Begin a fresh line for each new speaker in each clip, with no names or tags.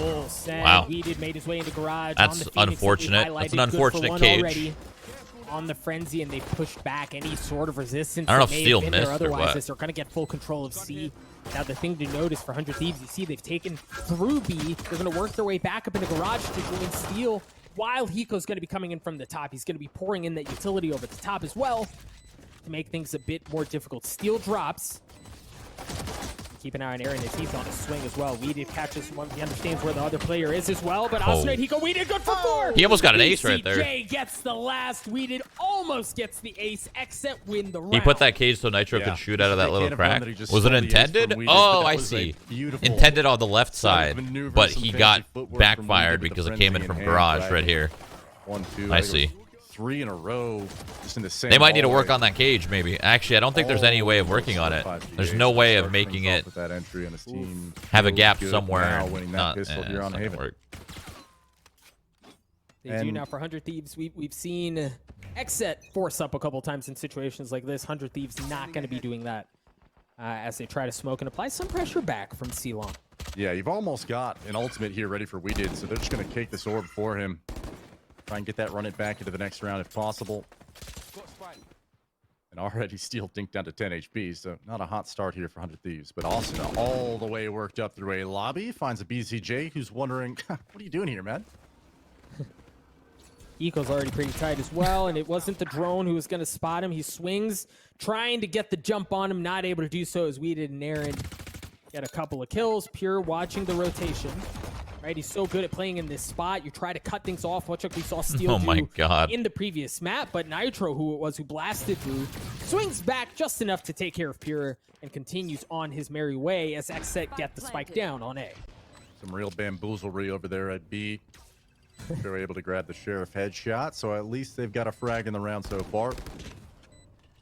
full send.
Wow.
He did made his way into garage.
That's unfortunate. That's an unfortunate cage.
Already on the frenzy, and they pushed back any sort of resistance.
I don't know if
that may
Steel
have been there
missed or
otherwise,
what.
as they're going to get full control of C. Now, the thing to notice for 100 Thieves, you see they've taken through B. They're going to work their way back up in the garage to join Steel, while Hiko's going to be coming in from the top. He's going to be pouring in that utility over the top as well to make things a bit more difficult. Steel drops. Keep an eye on Aaron as he's on a swing as well. Weeded catches one. He understands where the other player is as well. But Asuna and Hiko, Weeded good for 4.
He almost got an ace right there.
VCT gets the last. Weeded almost gets the ace. XSET win the round.
He put that cage so Nitro could shoot out of that little crack. Was it intended?
Weeded,
Oh, I see. Intended on the left side, but he got backfired because it came in from garage right here.
1, 2.
I see.
3 in a row, just in the same.
They might need to work
hallway.
on that cage, maybe. Actually, I don't think there's any way of working on it. There's no way of making it
With that entry on his team.
have a
Feels
gap
good
somewhere.
now, winning that
Not,
pistol here
it's
on
not gonna
Haven.
work.
They do now for 100 Thieves. We've seen XSET force up a couple times in situations like this. 100 Thieves not going to be doing that as they try to smoke and apply some pressure back from C-Long.
Yeah, you've almost got an ultimate here ready for Weeded, so they're just going to cake this orb for him. Try and get that run it back into the next round if possible. And already Steel dinked down to 10 HP, so not a hot start here for 100 Thieves. But Asuna all the way worked up through a lobby, finds a BCJ who's wondering, what are you doing here, man?
Eco's already pretty tight as well, and it wasn't the drone who was going to spot him. He swings, trying to get the jump on him, not able to do so as Weeded and Aaron get a couple of kills. Pure watching the rotation. Right, he's so good at playing in this spot. You try to cut things off, much like we saw Steel do in the previous map. But Nitro, who it was who blasted through, swings back just enough to take care of Pure and continues on his merry way as XSET get the spike down on A.
Some real bamboozlery over there at B. They're able to grab the Sheriff headshot, so at least they've got a frag in the round so far.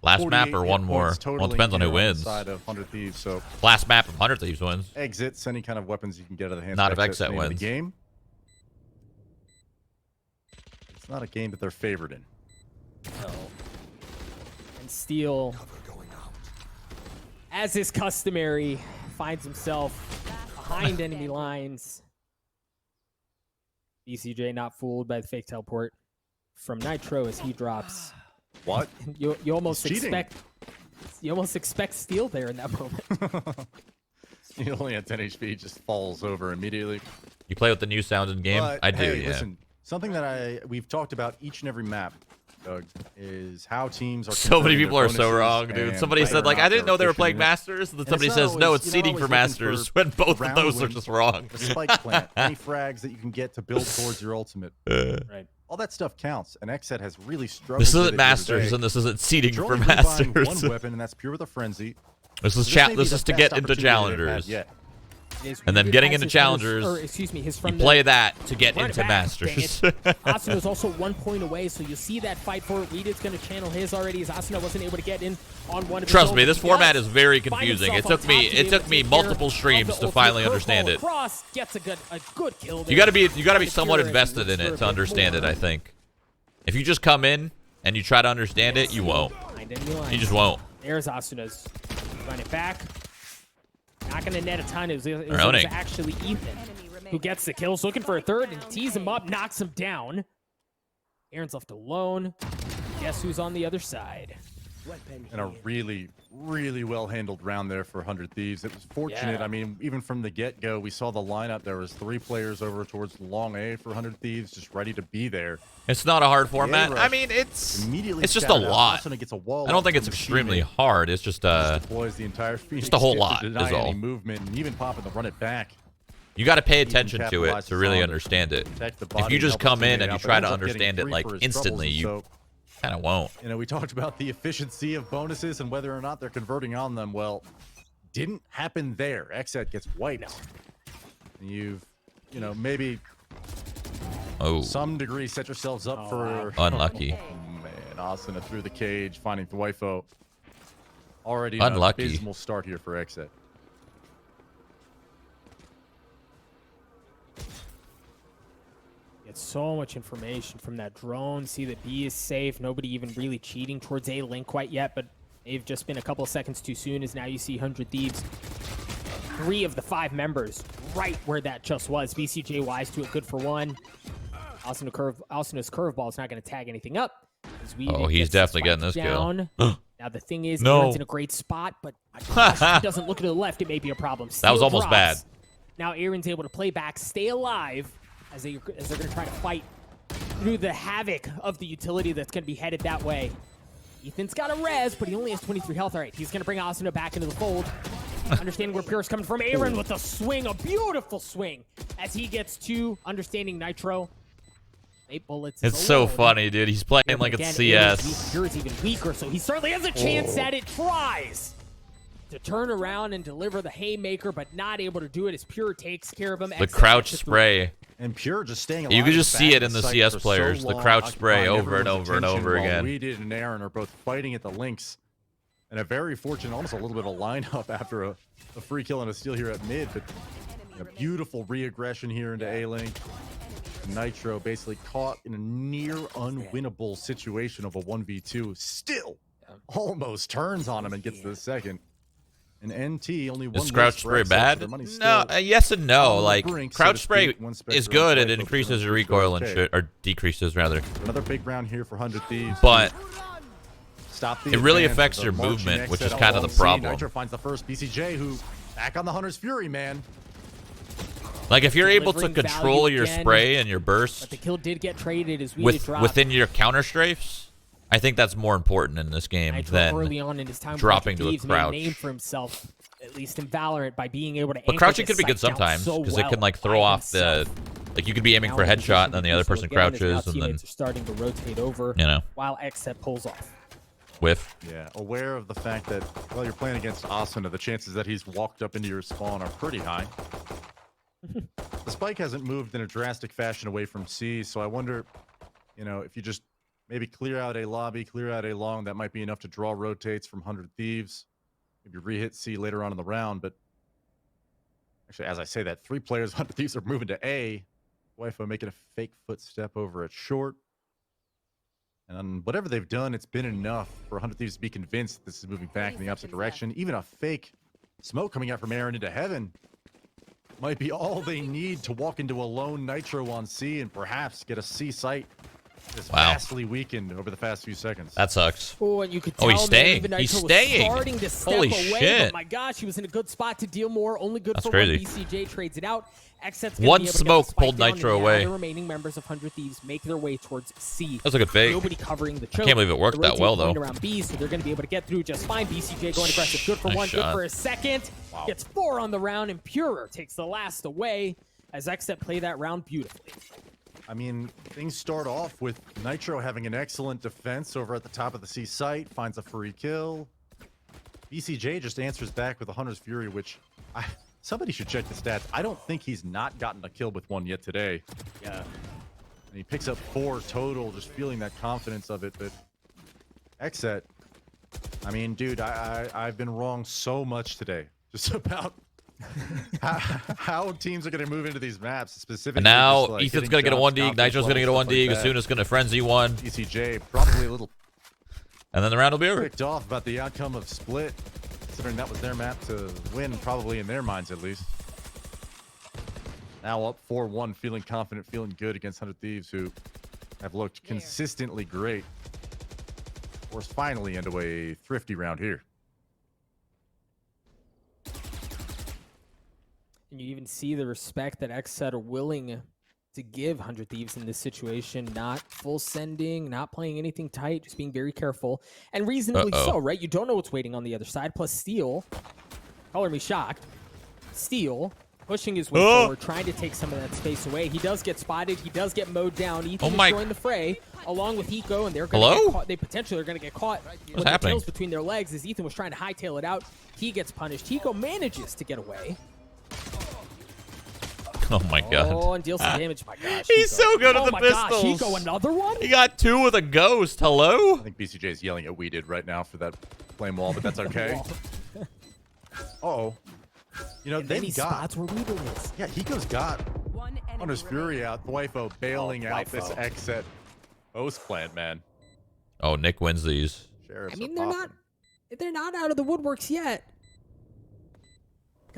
Last map or one more? Well, it depends on who wins.
Side of 100 Thieves, so
Last map of 100 Thieves wins.
exits any kind of weapons you can get out of the hands.
Not
of
if
XSET
XSET wins.
The game. It's not a game that they're favored in.
No. And Steel, as is customary, finds himself behind enemy lines. BCJ not fooled by the fake teleport from Nitro as he drops.
What?
You almost expect Steel there in that moment.
He only had 10 HP, just falls over immediately.
You play with the new sounds in game?
But,
I do,
hey,
yeah.
Listen, something that we've talked about each and every map, Doug, is how teams are.
So many
converting
people
their
are so
bonuses
wrong, dude.
and
Somebody
whether
said,
or
like,
not
I didn't know they were
efficient
playing
in it.
Masters. And then
And
somebody
it's not
says, no,
always-
it's
you're not
seeding for
always
Masters.
looking
When both of
round
those are
wins,
just wrong.
The spike plant, any frags that you can get to build towards your ultimate.
Right.
All that stuff counts, and XSET has really struggled.
This
with
isn't
it here
Masters,
today.
and this isn't seeding
They're
for
only buying
Masters.
one weapon, and that's Pure with a Frenzy.
This is
may be
this
the
is to
best
get into
opportunity they've had
Challengers.
yet.
And then
Weeded
getting
has
into
his
Challengers,
or, excuse me, his
You
from
play
the,
that to get
Run it
into
back,
Masters.
dang it. Asuna's also 1 point away, so you'll see that fight for it. Weeded's going to channel his already as Asuna wasn't able to get in on one of his
Trust
own,
me,
but
this
he
format
does
is very
find
confusing.
himself
It took
on
me
top to be able to take care
multiple
of
streams
the
to
ultimate
finally
curveball
understand it.
across, gets a good kill there.
You gotta be
Finds
somewhat
Pure and
invested
looks
in
for a
it
bit
to understand it,
more.
I think. If you just come in and you try to understand it, you won't.
Behind enemy lines.
You just won't.
There's Asuna's. Run it back. Not going to net a ton. It was
Owning.
actually Ethan who gets the kills. Looking for a third and tees him up, knocks him down. Aaron's left alone. Guess who's on the other side?
And a really, really well-handled round there for 100 Thieves. It was fortunate.
Yeah.
I mean, even from the get-go, we saw the lineup. There was 3 players over towards long A for 100 Thieves, just ready to be there.
It's not a hard format.
rush
I mean, it's
Immediately
just a
shouted out.
lot.
Asuna gets a wall
I don't think
up
it's
from
extremely
Machine
hard. It's just
Man. Deploys the entire Phoenix
a whole
kit
lot
to deny
is all.
any movement, and even popping the run it back.
you got to pay
Ethan
attention to it
capitalizes
to really
on it.
understand it.
Protect the
If
body
you
and
just
help
come in
teammate
and you
out, but
try to
ends up getting
understand it
3
like
for his
instantly, you
troubles, so
kind of won't.
you know, we talked about the efficiency of bonuses and whether or not they're converting on them. Well, didn't happen there. XSET gets wiped. And you've, you know, maybe
Oh,
some degree set yourselves up for
unlucky.
Man, Asuna through the cage, finding Thwifo. Already
Unlucky.
an abysmal start here for XSET.
Get so much information from that drone. See that B is safe. Nobody even really cheating towards A link quite yet, but they've just been a couple of seconds too soon as now you see 100 Thieves. 3 of the 5 members right where that just was. BCJ wise to it, good for one. Austin's curveball is not going to tag anything up.
Oh, he's definitely getting this kill.
Now the thing is,
no.
Aaron's in a great spot, but my gosh, if he doesn't look to the left, it may be a problem.
That was almost
drops.
bad.
Now Aaron's able to play back, stay alive, as they're going to try to fight through the havoc of the utility that's going to be headed that way. Ethan's got a res, but he only has 23 health. All right, he's going to bring Asuna back into the fold. Understanding where Pure's coming from. Aaron with a swing, a beautiful swing, as he gets to understanding Nitro. 8 bullets.
It's so funny, dude. He's playing like it's CS.
Pure's even weaker, so he certainly has a chance at it. Tries to turn around and deliver the haymaker, but not able to do it as Pure takes care of him.
The crouch spray.
And Pure just staying alive.
You can just see it in the CS players. The crouch spray over and over and over again.
Weeded and Aaron are both fighting at the links. And a very fortunate, almost a little bit of a lineup after a free kill and a steal here at mid. But a beautiful re-aggression here into A-Link. Nitro basically caught in a near unwinnable situation of a 1v2. Still almost turns on him and gets the second. And NT only one.
Is crouch spray bad? No, yes and no. Like crouch spray is good and it increases your recoil and shit, or decreases rather.
Another big round here for 100 Thieves.
But
stop the
it really affects your movement, which is kind of the problem.
Nitro finds the first. BCJ, who back on the Hunter's Fury, man.
Like if you're able to control your spray and your burst,
but the kill did get traded as
within your counter strafes. I think that's more important in this game than
early on in his time
dropping to a crouch.
Made a name for himself, at least in Valorant, by being able to.
But crouching could be good sometimes because it can like throw off the. Like you could be aiming for a headshot and then the other person crouches and then.
Are starting to rotate over.
You know.
While XSET pulls off.
Whiff.
Yeah, aware of the fact that while you're playing against Asuna, the chances that he's walked up into your spawn are pretty high. The spike hasn't moved in a drastic fashion away from C, so I wonder, you know, if you just maybe clear out a lobby, clear out a long, that might be enough to draw rotates from 100 Thieves. Maybe re-hit C later on in the round, but actually, as I say that, 3 players, 100 Thieves are moving to A. Wifo making a fake footstep over at short. And whatever they've done, it's been enough for 100 Thieves to be convinced that this is moving back in the opposite direction. Even a fake smoke coming out from Aaron into heaven might be all they need to walk into a lone Nitro on C and perhaps get a C site that's vastly weakened over the past few seconds.
That sucks.
Oh, and you could tell
he's staying. He's staying.
Starting to step
Holy
away,
shit.
But my gosh, he was in a good spot to deal more. Only good
That's
for
crazy.
one. BCJ trades it out. XSET's
One smoke pulled Nitro away.
The remaining members of 100 Thieves make their way towards C.
That was a good fake.
Nobody covering the choke.
I can't believe it worked that well, though.
Around B, so they're going to be able to get through just fine. BCJ going aggressive. Good for one, good for a second.
Wow.
Gets 4 on the round, and Pure takes the last away as XSET play that round beautifully.
I mean, things start off with Nitro having an excellent defense over at the top of the C site, finds a free kill. BCJ just answers back with a Hunter's Fury, which somebody should check the stats. I don't think he's not gotten a kill with one yet today.
Yeah.
And he picks up 4 total, just feeling that confidence of it. But XSET, I mean, dude, I've been wrong so much today. Just about how teams are going to move into these maps specifically.
And now
just, like,
Ethan's going to get a 1D, Nitro's going to get a 1D, as soon as going to frenzy 1.
BCJ probably a little
and then the round will be over.
ticked off about the outcome of Split, considering that was their map to win, probably in their minds at least. Now up 4-1, feeling confident, feeling good against 100 Thieves, who have looked consistently great. Of course, finally into a thrifty round here.
And you even see the respect that XSET are willing to give 100 Thieves in this situation. Not full sending, not playing anything tight, just being very careful. And reasonably so, right? You don't know what's waiting on the other side. Plus Steel, color me shocked, Steel pushing his way forward, trying to take some of that space away. He does get spotted. He does get mowed down. Ethan is joined the fray along with Hiko, and they're going to get caught. They potentially are going to get caught with the tails between their legs as Ethan was trying to hightail it out. He gets punished. Hiko manages to get away.
Oh my god.
Oh, and deals some damage. My gosh.
He's
Hiko.
so good at the
my
pistols.
Gosh, Hiko, another one?
He got 2 with a ghost. Hello?
I think BCJ is yelling at We Did right now for that flame wall, but that's okay. Uh-oh. You know, they've got
spots where We Did is.
Yeah, Hiko's got Hunter's Fury out. Wifo bailing out this XSET host plan, man.
Oh, Nick wins these.
I mean, they're not out of the woodworks yet.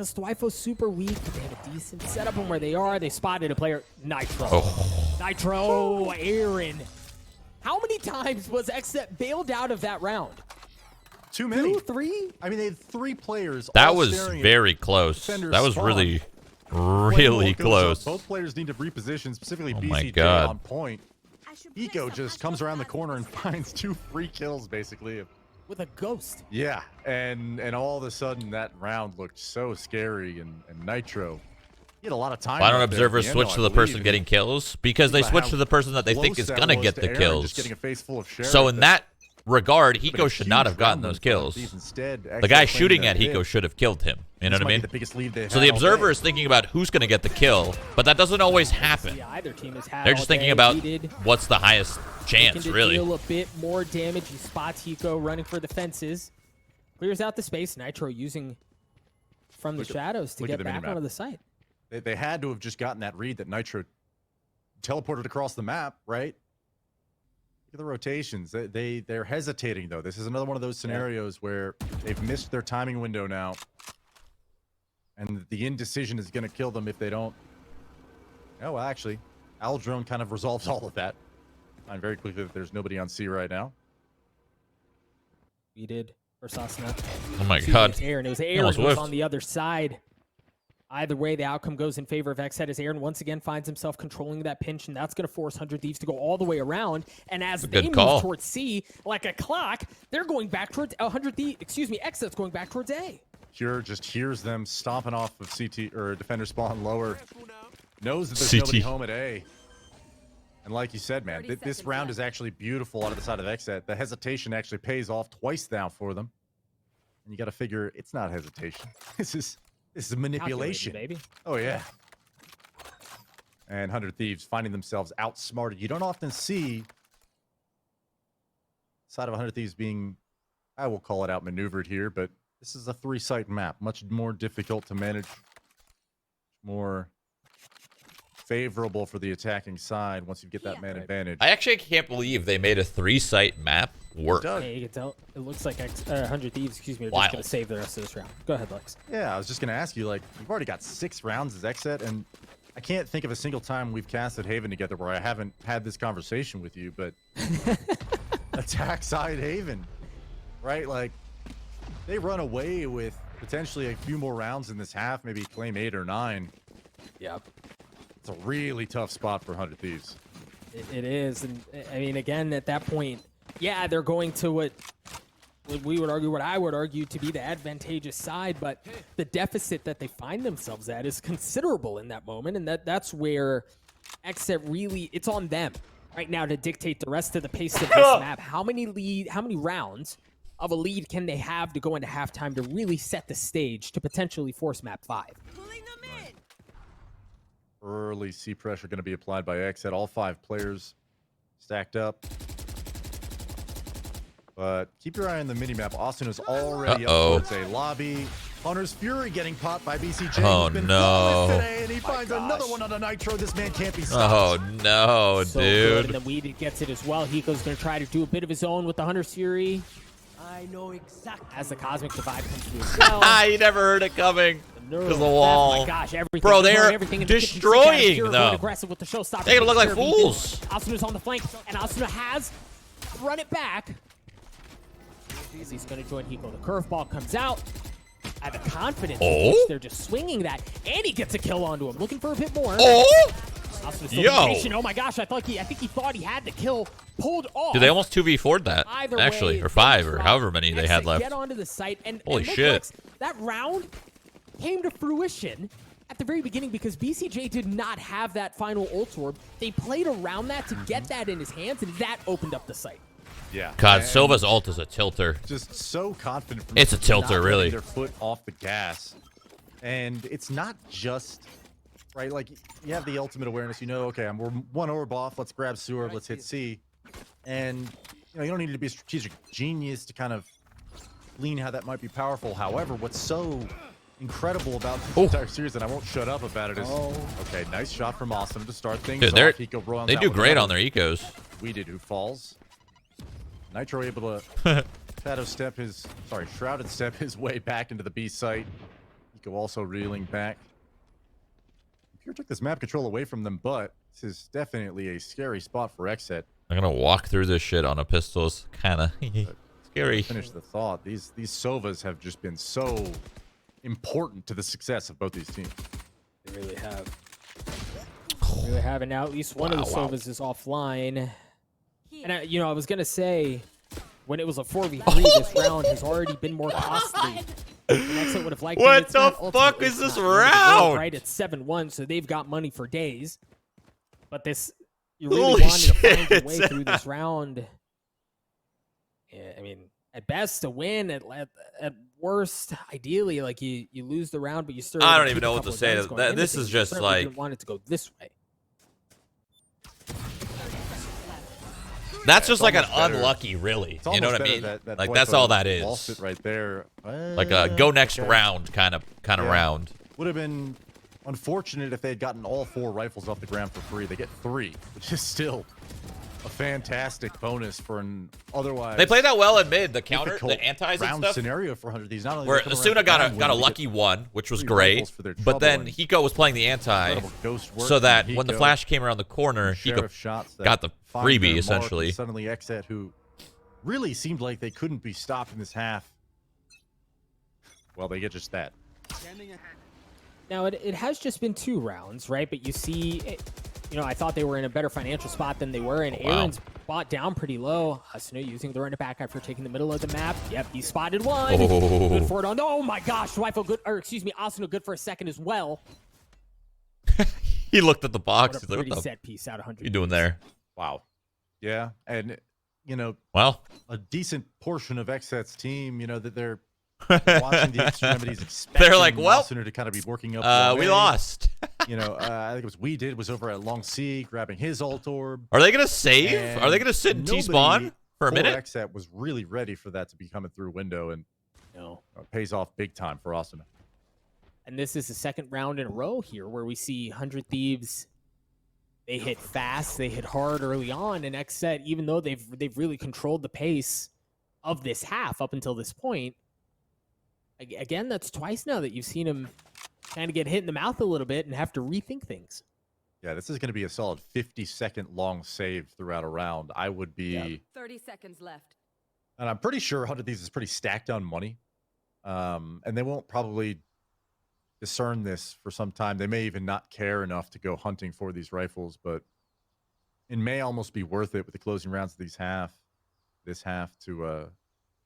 because Thwyfo's super weak, but they have a decent setup on where they are. They spotted a player, Nitro.
Oh.
Nitro, Aaron. How many times was XSET bailed out of that round?
Too many.
2, 3?
I mean, they had 3 players.
That
all
was
staring
very
at
close.
defender's
That was
spawn.
really,
When
really
the ball goes
close.
up, both players need to reposition, specifically
Oh my
BCT
God.
on point. Eco just comes around the corner and finds 2 free kills, basically.
With a ghost.
Yeah, and all of a sudden that round looked so scary, and Nitro, he had a lot of time.
Why don't
left there at
observers
the end,
switch
though,
to
I
the person
believe.
getting kills? Because they
About
switch
how
to the person that they think
close
is
that
gonna
was
get
to
the
Aaron,
kills.
just getting a face full of Sheriff.
So in that regard,
But a
Hiko should not
huge
have gotten
round
those
for
kills.
Thieves instead,
The
actually
guy
playing
shooting
their
at Hiko
hit.
should have killed him. You know
This
what I
might be
mean?
the biggest lead they've
So
had
the
all
observer
day.
is thinking about who's going to get the kill, but that doesn't always happen.
See, either team has had
They're
all
just thinking
day.
about
Needed.
what's the highest chance,
Looking to
really.
deal a bit more damage. He spots Hiko running for the fences. Clears out the space. Nitro using from the shadows to
look at
get
the
back
minimap.
onto the site.
They had to have just gotten that read that Nitro teleported across the map, right? Look at the rotations. They're hesitating, though. This is another one of those scenarios where they've missed their timing window now. And the indecision is going to kill them if they don't. Oh, well, actually, Owl Drone kind of resolves all of that. Find very quickly that there's nobody on C right now.
We did. Or Sasna.
Oh my
Excuse me,
God.
It was Aaron. It was Aaron
almost
who was
whiffed.
on the other side. Either way, the outcome goes in favor of XSET as Aaron once again finds himself controlling that pinch, and that's going to force 100 Thieves to go all the way around. And as they
good
move
call.
towards C, like a clock, they're going back towards 100 Thieves. Excuse me, XSET's going back towards A.
Pure just hears them stomping off of CT or defender spawn lower. Knows that there's
CT.
nobody home at A. And like you said, man, this round is actually beautiful out of the side of XSET. The hesitation actually pays off twice now for them. And you got to figure it's not hesitation. This is manipulation,
Calculated, baby.
Oh yeah. And 100 Thieves finding themselves outsmarted. You don't often see side of 100 Thieves being, I will call it outmaneuvered here, but this is a 3-site map, much more difficult to manage, more favorable for the attacking side once you get that man advantage.
I actually can't believe they made a 3-site map work.
Yeah, you can tell. It looks like 100 Thieves, excuse me, are
Wild.
just going to save the rest of this round. Go ahead, Lex.
Yeah, I was just going to ask you, like, we've already got 6 rounds as XSET, and I can't think of a single time we've casted Haven together where I haven't had this conversation with you, but attack side Haven, right? Like, they run away with potentially a few more rounds in this half, maybe claim 8 or 9.
Yep.
It's a really tough spot for 100 Thieves.
It is. And I mean, again, at that point, yeah, they're going to what we would argue, what I would argue to be the advantageous side, but the deficit that they find themselves at is considerable in that moment. And that's where XSET really, it's on them right now to dictate the rest of the pace of this map. How many rounds of a lead can they have to go into halftime to really set the stage to potentially force map 5?
Early C pressure going to be applied by XSET. All 5 players stacked up. But keep your eye on the minimap. Austin is already up towards a lobby. Hunter's Fury getting popped by BCJ.
Oh,
who's been
no.
flawless today, and he finds another one on the Nitro. This man can't be stopped.
Oh, no,
So good,
dude.
and then Weed gets it as well. Hiko's going to try to do a bit of his own with the Hunter's Fury.
I know exactly.
As the Cosmic Divide comes through as well.
You never heard it coming.
No,
To the wall.
Oh my gosh, everything.
Bro,
they're
they're
everything in the kitchen sink.
destroying
Pure
them.
going aggressive with the showstopper.
They're gonna look like
Pure
fools.
Asuna's on the flank, and Asuna has run it back. As he's going to join Hiko. The curveball comes out. I have a confidence.
Oh?
They're just swinging that, and he gets a kill onto him. Looking for a bit more.
Oh!
Asuna's
Yo.
still patient. Oh my gosh, I think he thought he had the kill pulled off.
Dude, they almost 2v4'd that,
Either
actually,
way,
or 5, or
they
however many they had
XSET
left.
Get onto the site, and
Holy
look,
shit.
Lex, that round came to fruition at the very beginning because BCJ did not have that final ult orb. They played around that to get that in his hands, and that opened up the site.
Yeah.
God,
And
Silva's ult is a tilter.
just so confident. From
It's a tilter,
not
really.
letting their foot off the gas. And it's not just, right, like, you have the ultimate awareness. You know, okay, we're 1 orb off. Let's grab sewer. Let's hit C. And, you don't need to be a strategic genius to kind of glean how that might be powerful. However, what's so incredible about this entire series, and I won't shut up about it, is, okay, nice shot from Awesome to start things
Dude,
off. Hiko runs
they
out
do
with
great
another.
on their ecos.
We did who falls. Nitro able to shrouded step his way back into the B site. Nico also reeling back. Pure took this map control away from them, but this is definitely a scary spot for XSET.
I'm gonna walk through this shit on a pistols, kind of scary.
Finish the thought. These Sovas have just been so important to the success of both these teams.
They really have. They really have, and now at least one of the Sovas is offline. And I was gonna say, when it was a 4v3, this round has already been more costly. XSET would have liked
what the fuck is this round?
Right, it's 7-1, so they've got money for days. But this, you really wanted to find your way through this round. Yeah, I mean, at best to win, at worst, ideally, like you lose the round, but you still.
I don't even know what to say. This is just like.
Didn't want it to go this way.
That's just like an unlucky, really. You know what I mean? Like that's all that is.
Lost it right there.
Like a go next round kind of round.
Would have been unfortunate if they had gotten all 4 rifles off the ground for free. They get 3, which is still a fantastic bonus for an otherwise.
They played that well in mid. The counter, the antis and stuff.
Scenario for 100 these. Not only
where Asuna got a lucky one, which was great. But then Hiko was playing the anti, so that when the flash came around the corner, Hiko got the freebie essentially.
Suddenly, XSET, who really seemed like they couldn't be stopped in this half, well, they get just that.
Now it has just been 2 rounds, right? But you see. I thought they were in a better financial spot than they were, and Aaron's bought down pretty low. Asuna using the run it back after taking the middle of the map. Yep, he spotted one. Good for it on. Oh my gosh, Rifle good, or excuse me, Asuna good for a second as well.
He looked at the box.
What a pretty set piece out of 100.
What you doing there?
Wow. Yeah, and
well,
a decent portion of XSET's team, that they're watching the extremities, expecting
they're like, well,
Asuna to kind of be working up.
We lost.
I think it was we did was over at Long C grabbing his ult orb.
Are they gonna save? Are they gonna sit in T-spawn for a minute?
XSET was really ready for that to be coming through window, and it pays off big time for Asuna.
And this is the 2nd round in a row here where we see 100 Thieves. They hit fast, they hit hard early on, and XSET, even though they've really controlled the pace of this half up until this point. Again, that's twice now that you've seen him kind of get hit in the mouth a little bit and have to rethink things.
Yeah, this is going to be a solid 50-second long save throughout a round. I would be
30 seconds left.
And I'm pretty sure 100 of these is pretty stacked on money. And they won't probably discern this for some time. They may even not care enough to go hunting for these rifles, but it may almost be worth it with the closing rounds of this half to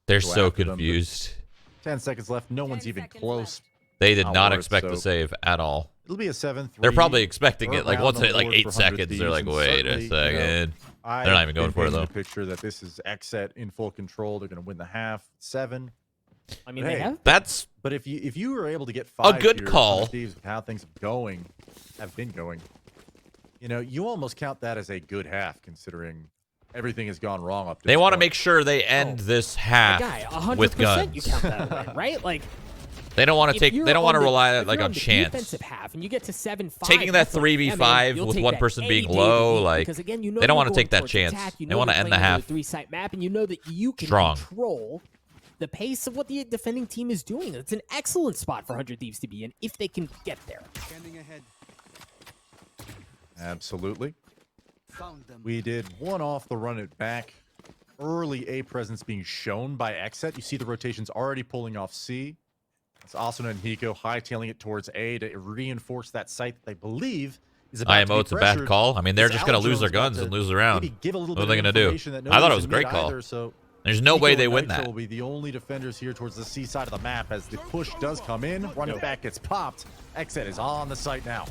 they're so confused.
10 seconds left. No one's even close.
They did not expect the save at all.
It'll be a 7-3.
They're probably expecting it. Like once it 8 seconds, they're like, wait a second. They're not even going for it though.
Picture that this is XSET in full control. They're going to win the half. 7.
I mean, they have.
But if you were able to get 5
a good call,
with how things have been going, you almost count that as a good half considering everything has gone wrong up to
They want to make sure they end this half with guns.
You count that way, right? Like
they don't want to take. They don't want to rely on chance.
Defensive half, and you get to 7-5.
Taking that 3v5 with one person being low, like again, they don't want to take that chance. They want to end the half
3-site map, and you know that you can control the pace of what the defending team is doing. It's an excellent spot for 100 Thieves to be in if they can get there.
Standing ahead.
Absolutely.
Found them.
We did one off the run it back. Early A presence being shown by XSET. You see the rotations already pulling off C. It's Asuna and Hiko hightailing it towards A to reinforce that site that they believe is about
IMO, it's a bad call. I mean, they're just going to lose their guns and lose the round. What are they going to do? I thought it was a great call. There's no way they win that.
Will be the only defenders here towards the C side of the map as the push does come in. Running back gets popped. XSET is on the site now.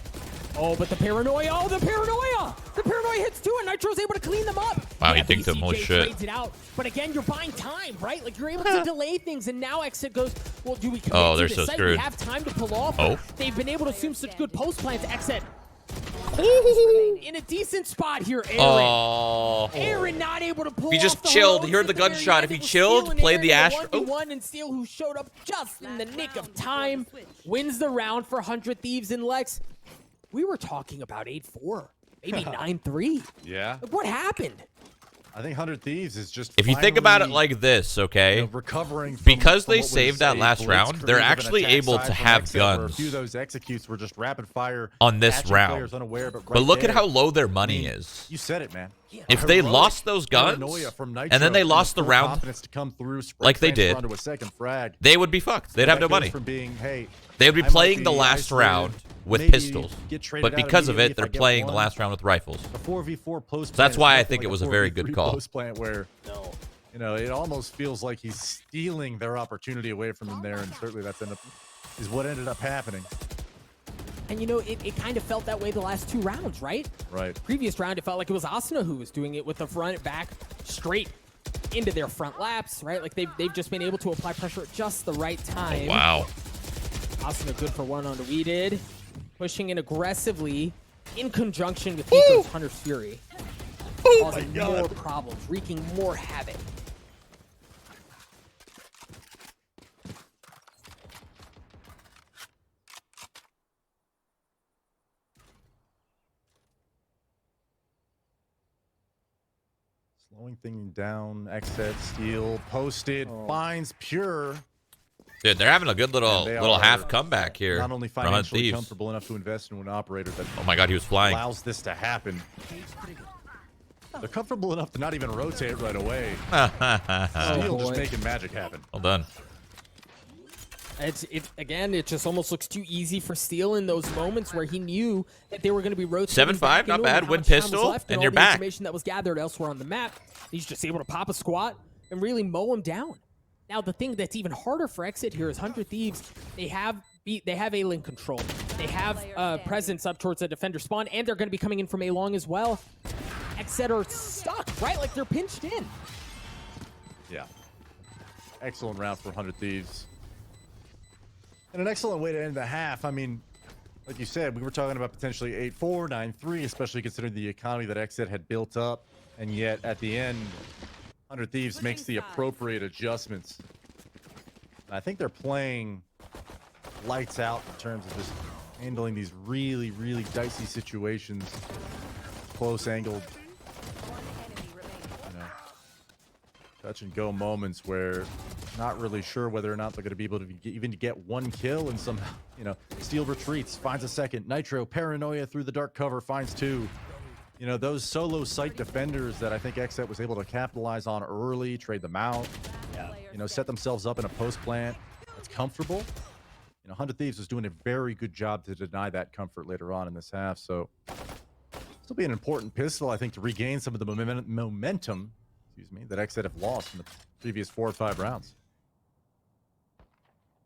Oh, but the paranoia! Oh, the paranoia! The paranoia hits 2, and Nitro's able to clean them up.
Wow, he dinked him. Holy shit.
Trades it out. But again, you're buying time, right? Like, you're able to delay things, and now XSET goes, well, do we commit
they're
to
so
site?
screwed.
We have time to pull off.
Oh.
They've been able to assume such good post plans. XSET in a decent spot here, Aaron.
Oh.
Aaron not able to pull
He just
off the
chilled. He
hose
heard the
there.
gunshot. If he
Was
chilled,
stealing
played
Aaron
the
in
Astro.
1v1, and Steel, who showed up just in the nick of time, wins the round for 100 Thieves. And Lex, we were talking about 8-4, maybe 9-3.
Yeah.
Like, what happened?
I think 100 Thieves is just
if you think about it like this, okay,
recovering from,
because they
what
saved
was
that
a
last round, they're
blitzkrieg of an
actually
attack
able
side
to
from
have
XSET, where a
guns
few of those executes were just rapid fire
on this
catching
round.
players unaware,
But
right
look at
there,
how low their money is.
You said it, man.
If they
Heroic
lost those guns,
paranoia from Nitro
and then they
and
lost the
full
round
confidence to come through,
like they did,
onto a second frag,
they would be fucked. They'd have no
that goes
money.
From being, hey,
They would be
I might
playing the
be
last
isolated,
round with
maybe
pistols.
get traded
But
out
because of
immediately
it, they're
if I get
playing the
one.
last round with rifles.
The 4v4 post.
So that's why I
nothing
think
like
it was a
4v3
very good call.
Post plant where, you know, it almost feels like he's stealing their opportunity away from them there, and certainly that's is what ended up happening.
And you know, it kind of felt that way the last 2 rounds, right?
Right.
Previous round, it felt like it was Asuna who was doing it with the front back straight into their front laps, right? Like they've just been able to apply pressure at just the right time.
Oh, wow.
Asuna good for 1 on the Weeded. Pushing in aggressively in conjunction with Hiko's Hunter's Fury. Causing more problems, wreaking more havoc.
Slowing things down. XSET, steal, posted, finds Pure.
Dude, they're having a good little
are
half comeback here.
Not only
from 100
financially
Thieves.
comfortable enough to invest in an operator that
Oh my god, he was flying.
allows this to happen. They're comfortable enough to not even rotate right away. Steal just making magic happen.
Well done.
Again, it just almost looks too easy for Steel in those moments where he knew that they were going to be rotating.
7-5, not bad. Win
How much time was
pistol,
left
and
all
you're
the
back.
Information that was gathered elsewhere on the map. He's just able to pop a squat and really mow him down. Now, the thing that's even harder for XSET here is 100 Thieves. They have A-Link control. They have presence up towards the defender spawn, and they're going to be coming in from A-Long as well. XSET are stuck, right? Like they're pinched in.
Yeah. Excellent round for 100 Thieves. And an excellent way to end the half. I mean, like you said, we were talking about potentially 8-4, 9-3, especially considering the economy that XSET had built up. And yet, at the end, 100 Thieves makes the appropriate adjustments. And I think they're playing lights out in terms of just handling these really, really dicey situations. Close angled, you know, touch and go moments where not really sure whether or not they're going to be able to even get 1 kill, and somehow, you know, Steel retreats, finds a second. Nitro, paranoia through the dark cover, finds 2. You know, those solo site defenders that I think XSET was able to capitalize on early, trade them out, you know, set themselves up in a post plant that's comfortable. You know, 100 Thieves was doing a very good job to deny that comfort later on in this half. So this will be an important pistol, I think, to regain some of the momentum, excuse me, that XSET have lost in the previous 4 or 5 rounds.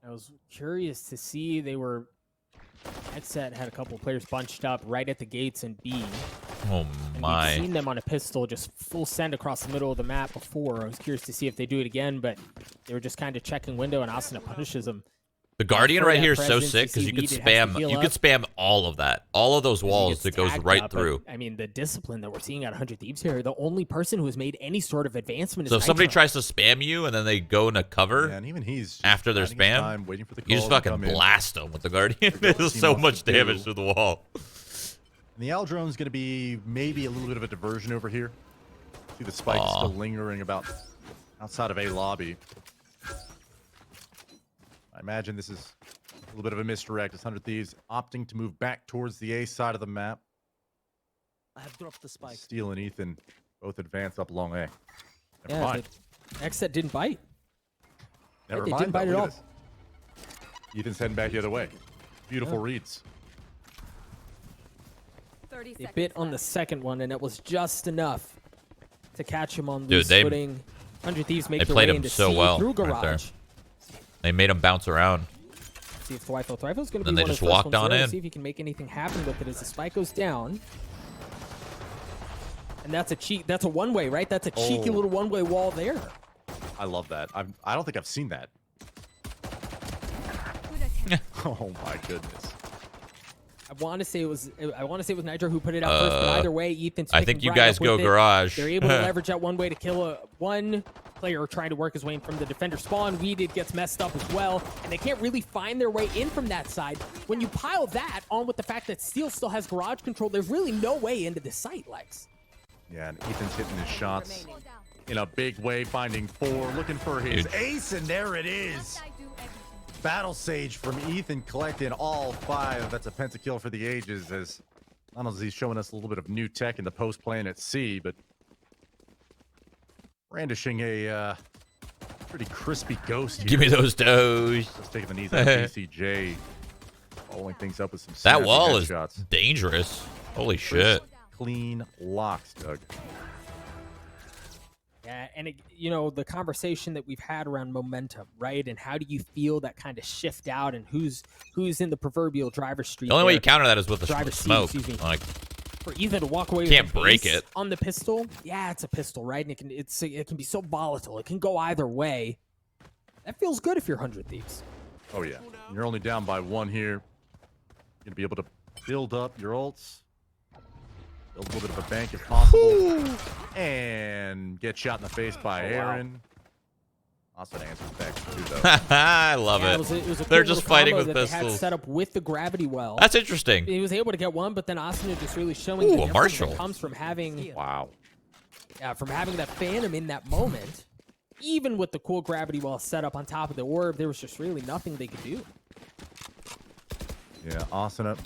I was curious to see XSET had a couple of players bunched up right at the gates in B.
Oh
And
my.
we've seen them on a pistol just full send across the middle of the map before. I was curious to see if they do it again, but they were just kind of checking window, and Asuna punishes them.
The Guardian
For
right
that
here is so
presence,
sick because
you
you could
see Weeded has to
spam
heal
spam all of that. All of those
He
walls
gets
that goes
tagged
right
up,
through.
I mean, the discipline that we're seeing at 100 Thieves here, the only person who has made any sort of advancement is
So if somebody
Nitro.
tries to spam you and then they go into cover
Yeah, and even he's
after their
biding his
spam,
time, waiting for the
you just
call to
fucking
come in.
blast them with the Guardian.
They're
There's
team
so
off
much
to
damage
do.
through the wall.
And the L drone's going to be maybe a little bit of a diversion over here. See the spike is still lingering about outside of A lobby. I imagine this is a little bit of a misdirect as 100 Thieves opting to move back towards the A side of the map.
I have dropped the spike.
Steel and Ethan both advance up long A. Never
Yeah,
mind.
but XSET didn't bite.
Never
they
mind.
didn't bite
though.
at
Look at this. Ethan's heading back the other way. Beautiful reads.
They bit on the second one, and it was just enough to catch him on
Dude,
loose
they-
footing. 100 Thieves make
they
their
played
way
him
into
so
C
well
through
right there.
garage.
They made him bounce around.
See if Thwyfo. Thwyfo's going to
Then
be
they
one
just
of the first
walked
ones
on
there.
in.
See if he can make anything happen with it as the spike goes down. And that's a cheek. That's a one-way, right? That's a cheeky little one-way wall there.
I love that. I don't think I've seen that. Oh my goodness.
I want to say it was Nitro who put it out first, but either way, Ethan's
I
picking
think you
right
guys
up with
go
it.
garage.
They're able to leverage that one way to kill one player trying to work his way in from the defender spawn. Weeded gets messed up as well, and they can't really find their way in from that side. When you pile that on with the fact that Steel still has garage control, there's really no way into this site, Lex.
Yeah, and Ethan's hitting his shots in a big way, finding 4, looking for his ace, and there it is. Battle Sage from Ethan collecting all 5. That's a pentakill for the ages, as I don't know, he's showing us a little bit of new tech in the post playing at C, but brandishing a pretty crispy ghost here.
Give me those toes.
Just taking the knees out of BCJ, following things up with some
that wall
headshots.
Is dangerous. Holy shit.
Clean locks, Doug.
Yeah, and you know, the conversation that we've had around momentum, right? And how do you feel that kind of shift out, and who's in the proverbial driver's seat?
The only way you counter that is with the
driver's
smoke.
Seat, excuse me.
Like,
for Ethan to walk away,
can't
with the
break
ace
it
on the pistol. Yeah, it's a pistol, right? And it can be so volatile. It can go either way. That feels good if you're 100 Thieves.
Oh yeah, you're only down by 1 here. You're gonna be able to build up your ults. A little bit of a bank if possible. And get shot in the face by Aaron. Austin answers back too, though.
I love it.
It was a
They're
cool
just
little
fighting
combo
with
that they had
pistols.
set up with the gravity well.
That's interesting.
He was able to get one, but then Austin just really showing
Ooh,
the
a
difference
Marshall.
that comes from having
Wow.
from having that Phantom in that moment. Even with the cool gravity well set up on top of the orb, there was just really nothing they could do.
Yeah, Austin up.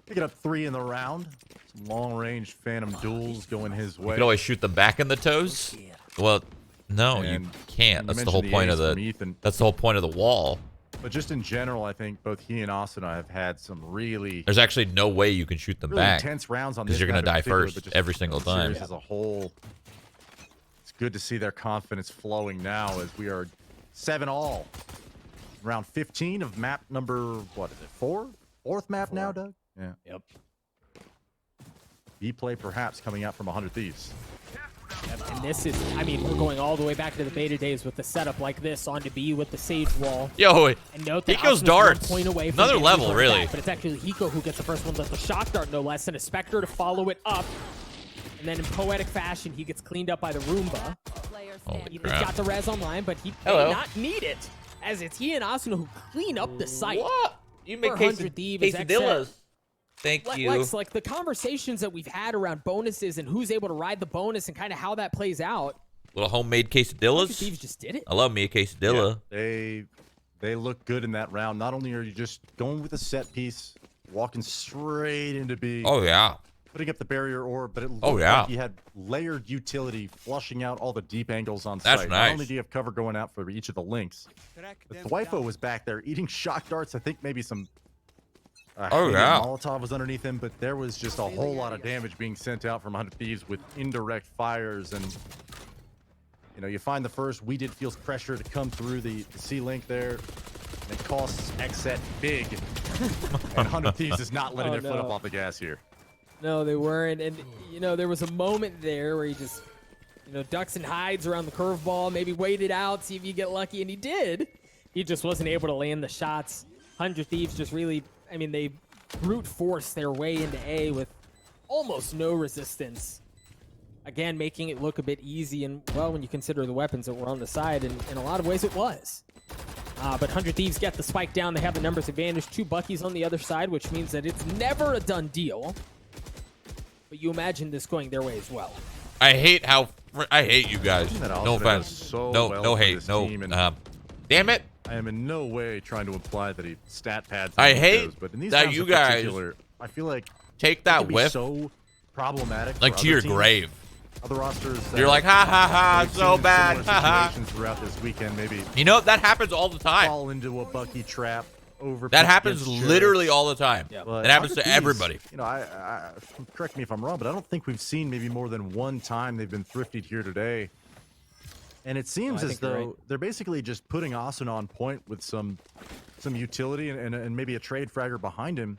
Picking up 3 in the round. Some long-range Phantom duels going his
You
way.
could always shoot them back in the toes. Well, no,
And
you can't.
you
That's the whole
mentioned
point of
ace
the.
from Ethan.
That's the whole point of the wall.
But just in general, I think both he and Austin have had some really,
There's actually no way you can shoot them
really
back
intense rounds on
because
this
you're gonna
map in
die
particular,
first
but just
every single
the series
time.
as a whole. It's good to see their confidence flowing now as we are 7-all. Round 15 of map number, what is it, 4? 4th map now, Doug? Yeah.
Yep.
B-play perhaps coming out from 100 Thieves.
And this is, I mean, we're going all the way back to the beta days with the setup like this onto B with the Sage wall.
Yo,
And note that
Hiko's
Austin is 1
darts.
point away from
Another
getting
level,
Hiko
really.
back, but it's actually Hiko who gets the first one. That's the shock dart, no less, and a Spectre to follow it up. And then in poetic fashion, he gets cleaned up by the Roomba.
Holy
He's
crap.
got the res online, but he
Hello.
may not need it, as it's he and Asuna who clean up the site.
What? You make
100 Thieves,
quesadillas. Thank you.
Lex, like the conversations that we've had around bonuses and who's able to ride the bonus and kind of how that plays out.
Little homemade
100
quesadillas.
Thieves just did it.
I love me a quesadilla.
Yeah, they look good in that round. Not only are you just going with a set piece, walking straight into B,
Oh yeah.
putting up the barrier orb, but it looked
yeah.
like you had layered utility flushing out all the deep angles on
That's
site.
nice.
Not only do you have cover going out for each of the links, but Thwifo was back there eating shock darts. I think maybe some Molotov was underneath him, but there was just a whole lot of damage being sent out from 100 Thieves with indirect fires. And you know, you find the first We Did feels pressure to come through the C link there. And it costs XSET big. And 100 Thieves is not letting their foot up off the gas here.
No, they weren't. And, you know, there was a moment there where he just, you know, ducks and hides around the curveball, maybe waited out, see if you get lucky, and he did. He just wasn't able to land the shots. 100 Thieves just really, I mean, they brute forced their way into A with almost no resistance. Again, making it look a bit easy, and, well, when you consider the weapons that were on the side, and in a lot of ways it was. But 100 Thieves get the spike down. They have the numbers advantage. 2 Buckies on the other side, which means that it's never a done deal. But you imagine this going their way as well.
I hate you guys. No offense.
So
No,
well
no
for
hate.
this
No.
team, and
Damn it.
I am in no way trying to imply that he stat pads.
I hate
those, but in these
that
rounds
you
in
guys
particular, I feel like
Take
it
that
can be
whiff
so problematic.
like
for
to your
other teams,
grave.
Other rosters. that
You're like, ha ha ha,
we've
so
seen
bad.
similar
Ha ha.
situations throughout this weekend, maybe
You know, that happens all the time.
fall into a Bucky trap.
That happens literally all the time.
But
It happens to
100 Thieves,
everybody.
You know, correct me if I'm wrong, but I don't think we've seen maybe more than one time they've been thrifted here today. And it seems as though they're basically just putting Austin on point with some utility and maybe a trade fragger behind him.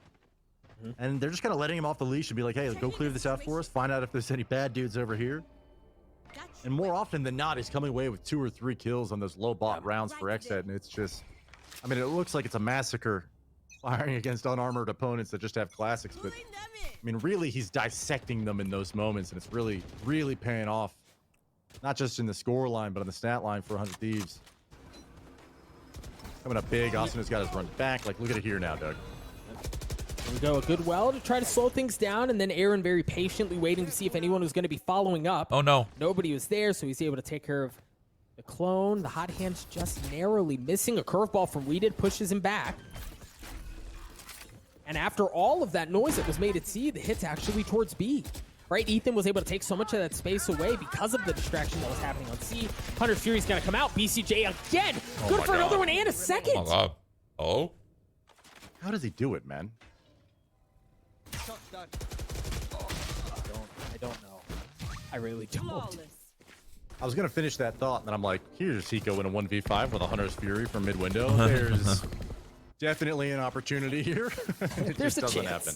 And they're just kind of letting him off the leash and be like, hey, go clear this out for us. Find out if there's any bad dudes over here. And more often than not, he's coming away with 2 or 3 kills on those low bot rounds for XSET. And it's just, I mean, it looks like it's a massacre firing against unarmored opponents that just have classics. But, I mean, really, he's dissecting them in those moments. And it's really, really paying off. Not just in the score line, but on the stat line for 100 Thieves. Coming up big. Austin has got his run back. Like, look at it here now, Doug.
we go, a good well to try to slow things down, and then Aaron very patiently waiting to see if anyone was going to be following up.
Oh, no.
Nobody was there, so he's able to take care of the clone. The hot hands just narrowly missing. A curveball from Weeded pushes him back. And after all of that noise that was made at C, the hit's actually towards B. Right, Ethan was able to take so much of that space away because of the distraction that was happening on C. Hunter's Fury's gonna come out. BCJ again. Good for another one and a second.
Oh, God. Oh?
How does he do it, man?
I don't know. I really don't.
I was going to finish that thought, and then I'm like, here's Hiko in a 1v5 with a Hunter's Fury from mid-window. There's definitely an opportunity here. It
There's
just doesn't happen.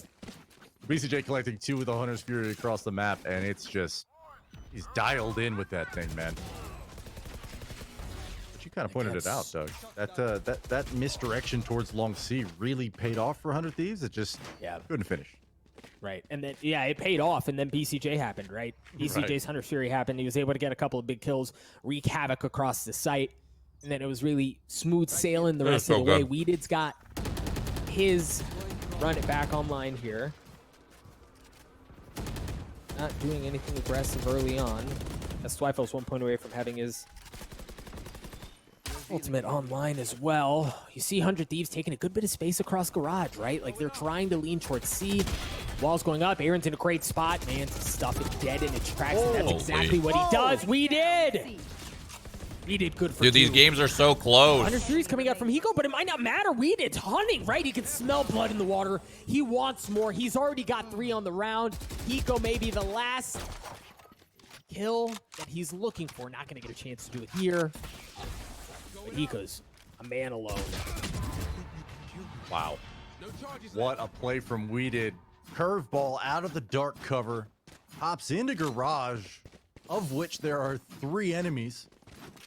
BCJ collecting 2 with a Hunter's Fury across the map, and it's just, he's dialed in with that thing, man. But you kind of pointed it out, Doug. That misdirection towards long C really paid off for 100 Thieves. It just couldn't finish.
Right, and then, yeah, it paid off, and then BCJ happened, right? BCJ's Hunter's Fury happened. He was able to get a couple of big kills, wreak havoc across the site, and then it was really smooth sailing the rest of the way. Weeded's got his run it back online here. Not doing anything aggressive early on. As Swifle's 1 point away from having his ultimate online as well. You see 100 Thieves taking a good bit of space across garage, right? Like they're trying to lean towards C. Wall's going up. Aaron's in a great spot. Man, to stuff it dead in its tracks. And that's exactly what he does. We did good for
Dude, these games are so close.
100 Fury's coming out from Hiko, but it might not matter. Weeded's hunting, right? He can smell blood in the water. He wants more. He's already got 3 on the round. Hiko may be the last kill that he's looking for. Not going to get a chance to do it here. But Hiko's a man alone.
Wow. What a play from Weeded. Curveball out of the dark cover. Hops into garage, of which there are 3 enemies.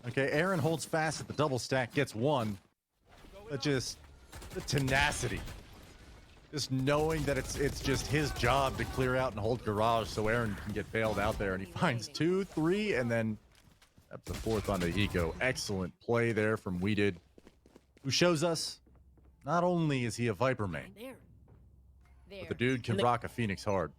Okay, Aaron holds fast at the double stack, gets 1. But just the tenacity. Just knowing that it's just his job to clear out and hold garage so Aaron can get bailed out there. And he finds 2, 3, and then up the 4th onto Hiko. Excellent play there from Weeded, who shows us not only is he a Viper main, but the dude can rock a Phoenix hard.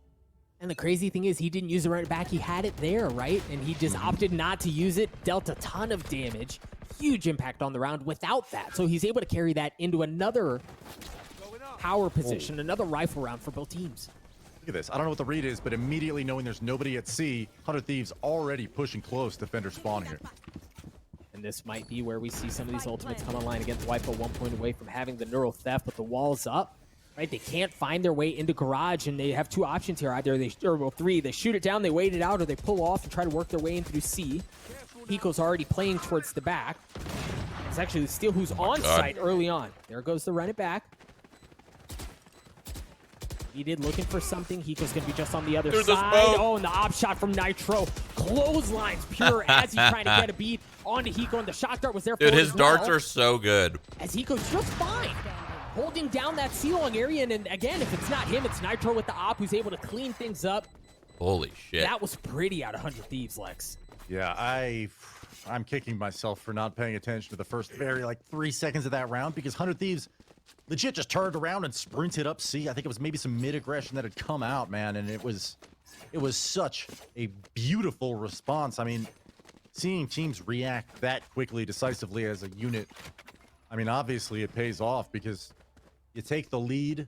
And the crazy thing is he didn't use it right back. He had it there, right? And he just opted not to use it, dealt a ton of damage. Huge impact on the round without that. So he's able to carry that into another power position, another rifle round for both teams.
Look at this. I don't know what the read is, but immediately knowing there's nobody at C, 100 Thieves already pushing close. Defender spawn here.
And this might be where we see some of these ultimates come online against Wipo, 1 point away from having the neural theft, but the wall's up. Right, they can't find their way into garage, and they have 2 options here. Either they, or 3, they shoot it down, they wait it out, or they pull off and try to work their way in through C. Hiko's already playing towards the back. It's actually Steel who's on site early on. There goes the run it back. He did looking for something. Hiko's going to be just on the other side. Oh, and the op shot from Nitro. Clotheslines Pure as he's trying to get a beat onto Hiko, and the shot dart was there for him.
Dude, his darts are so good.
As Hiko's just fine. Holding down that C-long area, and again, if it's not him, it's Nitro with the op who's able to clean things up.
Holy shit.
That was pretty out of 100 Thieves, Lex.
Yeah, I'm kicking myself for not paying attention to the first 3 seconds of that round, because 100 Thieves legit just turned around and sprinted up C. I think it was maybe some mid-aggression that had come out, man, and it was such a beautiful response. I mean, seeing teams react that quickly, decisively as a unit, I mean, obviously it pays off because you take the lead,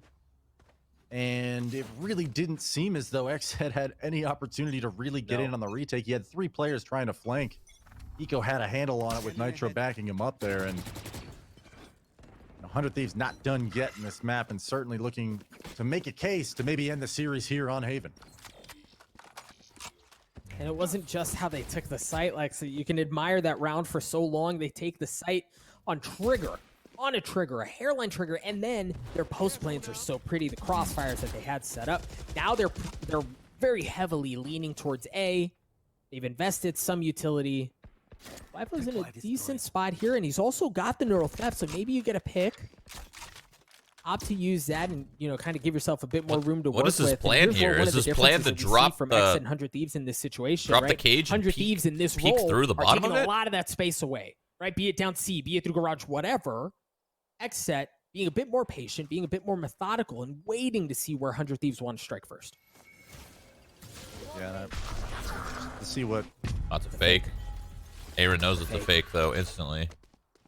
and it really didn't seem as though XSET had any opportunity to really get in on the retake. He had 3 players trying to flank. Hiko had a handle on it with Nitro backing him up there, and 100 Thieves not done yet in this map, and certainly looking to make a case to maybe end the series here on Haven.
And it wasn't just how they took the site, Lex. So you can admire that round for so long. They take the site on a trigger, a hairline trigger, and then their post planes are so pretty. The crossfires that they had set up. Now they're very heavily leaning towards A. They've invested some utility. Wipo's in a decent spot here, and he's also got the neural theft, so maybe you get a pick. Opt to use that and, kind of give yourself a bit more room to work with.
What is his plan here? Is his plan to drop
from XSET and 100 Thieves in this situation,
drop
right?
the cage and
100 Thieves in this role
through the bottom
are
of
taking
it?
a lot of that space away, right? Be it down C, be it through garage, whatever. XSET being a bit more patient, being a bit more methodical, and waiting to see where 100 Thieves want to strike first.
Yeah, to see what.
That's a fake. Aaron knows it's a fake though instantly.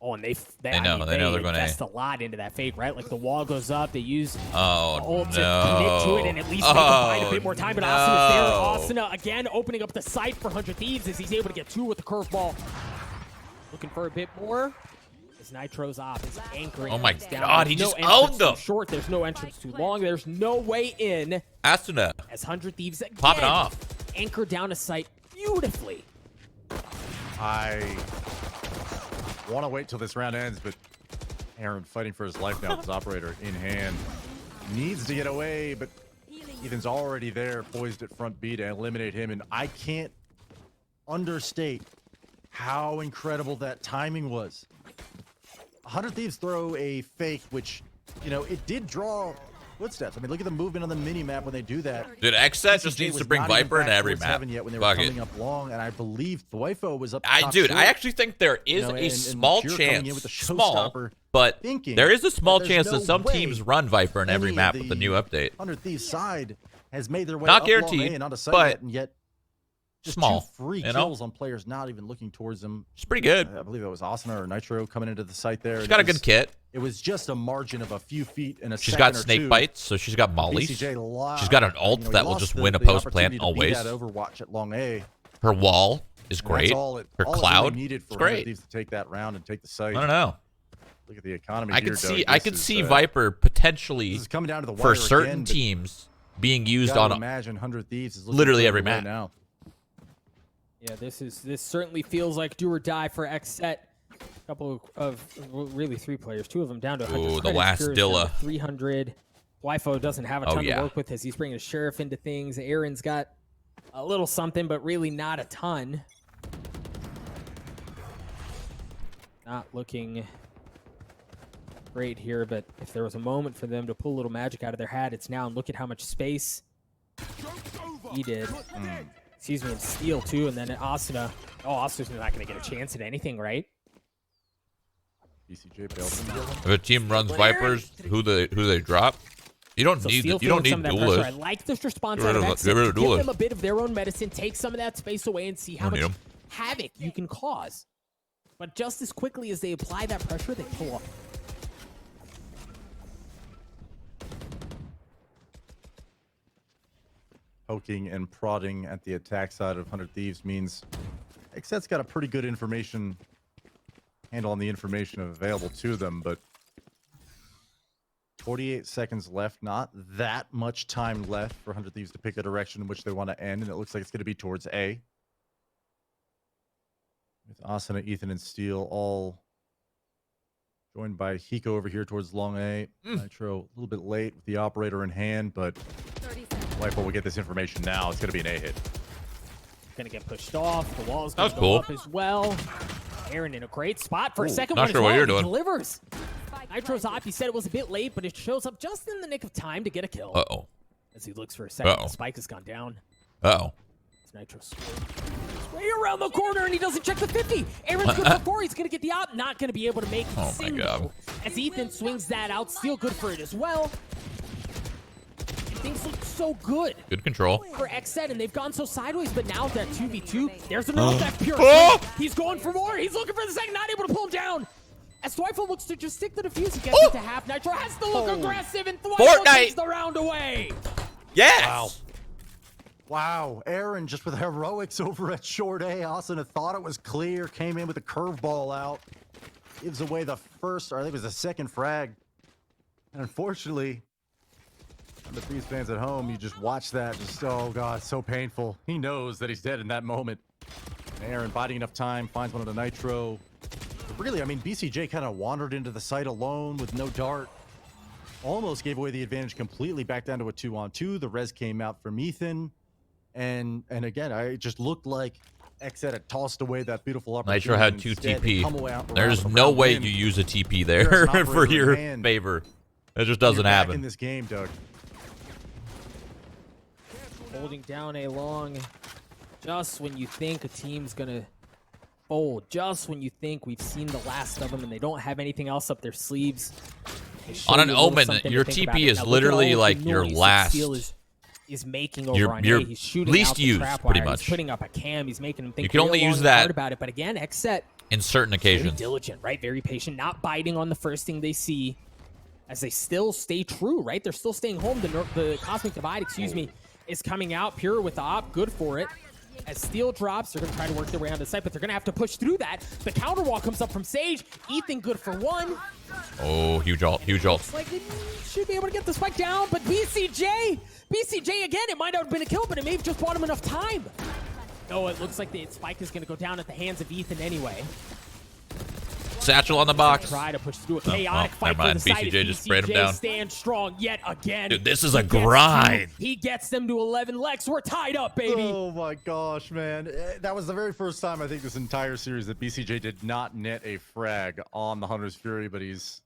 Oh, and they
know they're going to
invest a lot into that fake, right? Like the wall goes up, they use ult to
no.
commit to it and at least make them find a bit more time. But Asuna's there. Asuna again opening up the sight for 100 Thieves as he's able to get 2 with the curveball. Looking for a bit more. As Nitro's off, is anchoring.
Oh my
down.
God, he
There's
just
no
owned
entrance
them.
too short. There's no entrance too long. There's no way in.
Asuna
As 100 Thieves again
popping off.
anchor down a sight beautifully.
I want to wait till this round ends, but Aaron fighting for his life now with his operator in hand. Needs to get away, but Ethan's already there, poised at front B to eliminate him, and I can't understate how incredible that timing was. 100 Thieves throw a fake, which, you know, it did draw footsteps. I mean, look at the movement on the mini-map when they do that.
Dude, XSET just needs to bring Viper into every map.
Yet when they were
Fuck
coming
it.
up long, and I believe Thwifo was up.
Dude, I actually think there is a small chance, but there is a small chance that some teams run Viper in every map with the new update.
100 Thieves side has made their way
Not
up
guaranteed,
long A and onto site
but
yet, and yet just
small,
2 free
you know?
kills on players not even looking towards them.
It's pretty good.
I believe it was Asuna or Nitro coming into the site there.
She's got a good kit.
It was just a margin of a few feet in a
She's
second
got
or
snake
two.
bites, so she's got mollies.
BCJ
She's got an ult that will just win a post plant always.
That Overwatch at long A.
Her wall is great.
All
Her cloud
needed for
is great.
Thieves to take that round and take the site.
I don't know.
Look at the economy.
I
here,
could
Doug.
see. I could see Viper potentially
This is coming down to the
for
wire
certain
again,
teams being used
gotta
on
imagine 100 Thieves is looking
literally
for
every
it right
map.
now.
Yeah, this certainly feels like do or die for XSET. A couple of really 3 players, 2 of them down to 100.
Ooh, the last Dilla.
300. Wifo doesn't have a ton to work with as he's bringing a sheriff into things. Aaron's got a little something, but really not a ton. Not looking great here, but if there was a moment for them to pull a little magic out of their hat, it's now. And look at how much space he did. Excuse me, and steal too, and then Asuna. Oh, Asuna's not going to get a chance at anything, right?
BCJ bailed him.
If a team runs Vipers, who they drop, you don't need duelists.
I like this response out of XSET. Give them a bit of their own medicine, take some of that space away, and see how much havoc you can cause. But just as quickly as they apply that pressure, they pull up.
Poking and prodding at the attack side of 100 Thieves means XSET's got a pretty good information handle on the information available to them, but 48 seconds left, not that much time left for 100 Thieves to pick a direction in which they want to end, and it looks like it's going to be towards A. With Asuna, Ethan, and Steel all joined by Hiko over here towards long A. Nitro a little bit late with the operator in hand, but Lipo will get this information now. It's going to be an A hit.
Going to get pushed off. The wall's going to go up as well. Aaron in a great spot for a second one as well. He delivers. Nitro's off. He said it was a bit late, but it shows up just in the nick of time to get a kill.
Uh-oh.
As he looks for a second, the spike has gone down.
Uh-oh.
It's Nitro's way around the corner, and he doesn't check the 50. Aaron's good for 4. He's going to get the op. Not going to be able to make it single. My God. As Ethan swings that out. Still good for it as well. Things look so good.
Good control.
For XSET, and they've gone so sideways, but now that 2v2, there's another effect. Pure. He's going for more. He's looking for the second, not able to pull him down. As Thwifo looks to just stick the defuse, he gets it to half. Nitro has to look aggressive, and Thwifo takes the round away.
Yes!
Wow. Aaron just with heroics over at short A. Asuna thought it was clear, came in with a curveball out. Gives away the first, or I think it was the second frag. And unfortunately, the Thieves fans at home, you just watch that, just, oh God, so painful. He knows that he's dead in that moment. And Aaron biding enough time, finds one of the Nitro. But really, I mean, BCJ kind of wandered into the site alone with no dart. Almost gave away the advantage completely, back down to a 2-on-2. The res came out from Ethan. And again, it just looked like XSET had tossed away that beautiful opportunity.
Nitro had 2 TP. There's no way you use a TP there for your favor. It just doesn't happen.
In this game, Doug.
Holding down a long, just when you think a team's gonna fold, just when you think we've seen the last of them and they don't have anything else up their sleeves. show
On an
you a little
Omen,
something to
your
think about
TP
it.
is
Now, look at
literally
all
like
the
your
noise that
last.
Steel is making over
Your
on A. He's shooting
least
out the
used,
trap
pretty
wire.
much.
He's putting up a cam. He's making them think
You can only
real long
use
and
that
hard about it. But again, XSET
in certain
very
occasions.
diligent, right? Very patient, not biting on the first thing they see, as they still stay true, right? They're still staying home. The Cosmic Divide, excuse me, is coming out. Pure with the op, good for it. As Steel drops, they're going to try to work their way on the site, but they're going to have to push through that. The counter wall comes up from Sage. Ethan good for one.
Oh, huge ult, huge ult.
Looks like they should be able to get the spike down, but BCJ again, it might not have been a kill, but it may have just bought him enough time. No, it looks like the spike is going to go down at the hands of Ethan anyway.
Satchel on the box.
Try to push through a chaotic fight
never
for
mind.
the side.
BCJ just sprayed him down.
Stands strong yet again.
Dude, this is a
He gets
grind.
He gets them to 11. Lex, we're tied up, baby.
Oh my gosh, man. That was the very first time I think this entire series that BCJ did not net a frag on the Hunter's Fury, but he's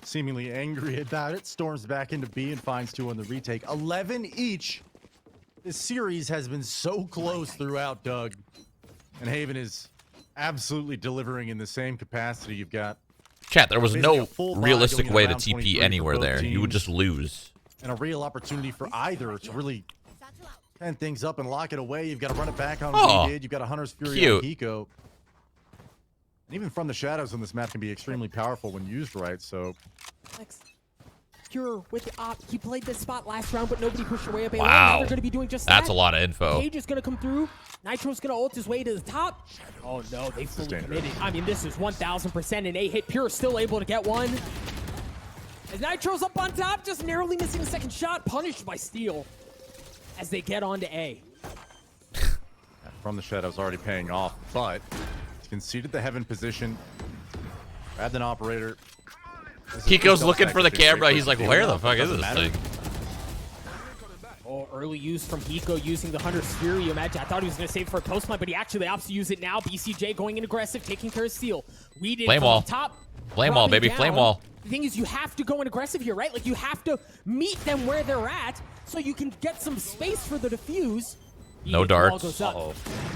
seemingly angry about it. Storms back into B and finds 2 on the retake. 11 each. This series has been so close throughout, Doug. And Haven is absolutely delivering in the same capacity. You've got
Chat, there was
basically
no
a full buy
realistic
going
way
into
to
round
TP
23
anywhere
for both
there. You would
teams.
just lose.
and a real opportunity for either to really pen things up and lock it away. You've got to run it back on what you did. You've got a Hunter's Fury on Hiko. And even from the shadows on this map can be extremely powerful when used right, so...
Lex, Pure with the op. He played this spot last round, but nobody pushed away.
Wow.
Now they're going to be doing just that.
That's a lot of info.
Cage is going to come through. Nitro's going to ult his way to the top. Oh, no. They fully committed. I mean, this is 1,000% an A hit. Pure still able to get one. As Nitro's up on top, just narrowly missing the second shot. Punished by Steel as they get on to A.
From the shadows already paying off, but he's conceded the heaven position. Grabbed an operator.
Hiko's looking for the camera. He's like, where the fuck is this thing?
Oh, early use from Hiko using the Hunter's Fury. You imagine, I thought he was going to save it for a post plant, but he actually opts to use it now. BCJ going in aggressive, taking care of Steel. We did
Flame
from
wall.
the top.
Flame wall, baby.
Down.
Flame wall.
The thing is, you have to go in aggressive here, right? Like, you have to meet them where they're at so you can get some space for the defuse.
No darts.
Goes up.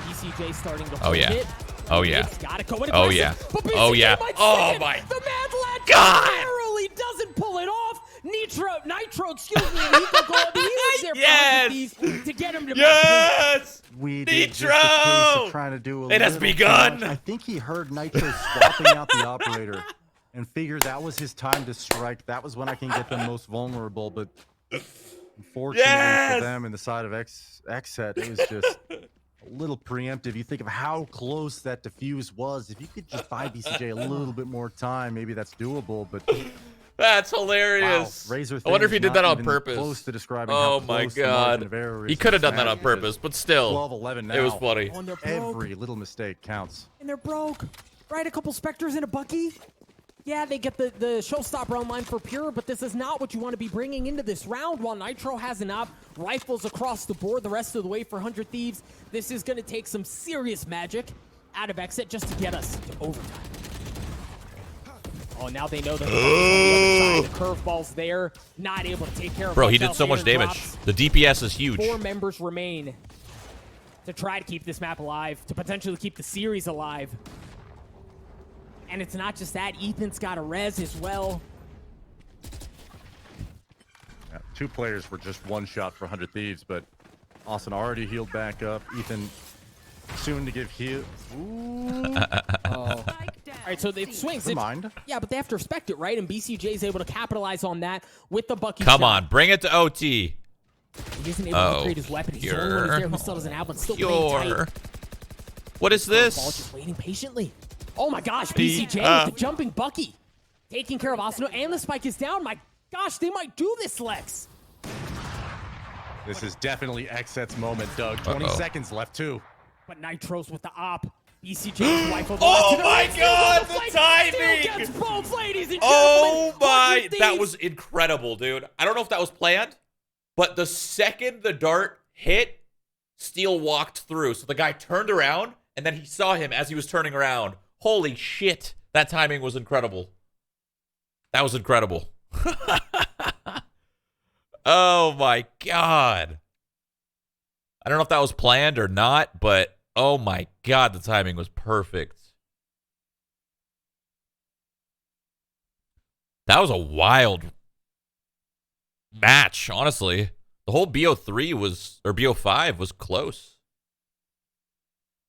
BCJ starting to
Oh, yeah.
it.
Oh, yeah.
Gotta go in
Oh,
aggressive,
yeah.
but BCJ
Oh, yeah.
might
Oh,
stick it.
my
The Mad Lad
God.
narrowly doesn't pull it off. Nitro, excuse me, and Hiko go up. He was there
Yes.
to get him to
Yes!
We
Nitro!
just a case of trying to do a
It has
little
begun!
too much. I think he heard Nitro swapping out the operator and figured that was his time to strike. That was when I can get them most vulnerable, but unfortunately for them in the side of XSET, it was just a little preemptive. You think of how close that defuse was. If you could just buy BCJ a little bit more time, maybe that's doable, but...
That's hilarious.
Wow. Razor
I wonder if he did that on
even
purpose.
Close to describing
Oh
how
my
close the margin
god.
of error
He
is
could have
to
done that on
snap.
purpose, but still.
12-11 now.
It was funny.
Oh, and they're broke.
Every little mistake counts.
And they're broke. Right, a couple Spectres and a Bucky. Yeah, they get the showstopper online for Pure, but this is not what you want to be bringing into this round. While Nitro has an op, rifles across the board the rest of the way for 100 Thieves. This is going to take some serious magic out of XSET just to get us to overtime. Oh, now they know that the curveball's there, not able to take care of.
Bro, he did so much damage. The DPS is huge.
4 members remain to try to keep this map alive, to potentially keep the series alive. And it's not just that, Ethan's got a res as well.
Yeah, 2 players were just one shot for 100 Thieves, but Austin already healed back up. Ethan soon to give heal. Ooh.
All right, so it swings.
Never mind.
Yeah, but they have to respect it, right? And BCJ is able to capitalize on that with the Bucky
Come
shot.
on, bring it to OT.
He isn't able to upgrade his weapon. He's the only one there who still doesn't have one. Still playing tight.
What is
Ball
this?
just waiting patiently. Oh my gosh, BCJ with the jumping Bucky. Taking care of Asano, and the spike is down. My gosh, they might do this, Lex.
This is definitely XSET's moment, Doug. 20 seconds left, too.
But Nitro's with the op. BCJ's wife.
Oh my god, the timing!
Gets both, ladies and
Oh my,
gentlemen.
that was incredible, dude. I don't know if that was planned, but the second the dart hit, Steel walked through. So the guy turned around, and then he saw him as he was turning around. Holy shit, that timing was incredible. That was incredible. Oh my god. I don't know if that was planned or not, but oh my god, the timing was perfect. That was a wild match, honestly. The whole BO3 was, or BO5 was close.